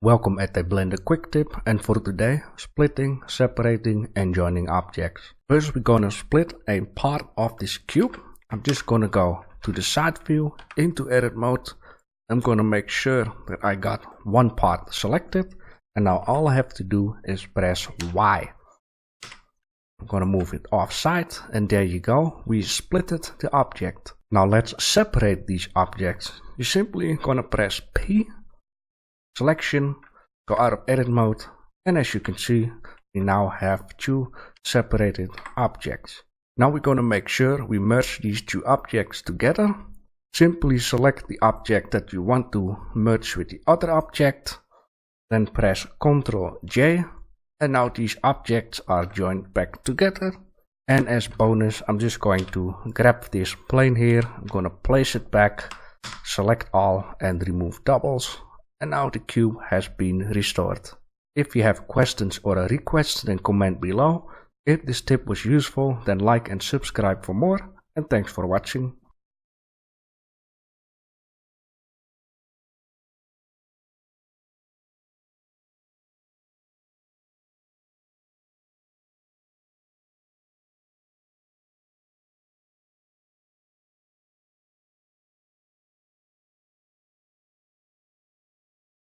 Welcome at a Blender quick tip, and for today, splitting, separating and joining objects. First we're gonna split a part of this cube. I'm just gonna go to the side view, into edit mode. I'm gonna make sure that I got one part selected, and now all I have to do is press Y. I'm gonna move it offside, and there you go, we splitted the object. Now let's separate these objects. You're simply gonna press P, selection, go out of edit mode, and as you can see, we now have two separated objects. Now we're gonna make sure we merge these two objects together. Simply select the object that you want to merge with the other object, then press Ctrl J, and now these objects are joined back together. And as bonus, I'm just going to grab this plane here, I'm gonna place it back, select all and remove doubles, and now the cube has been restored. If you have questions or a request, then comment below. If this tip was useful, then like and subscribe for more, and thanks for watching.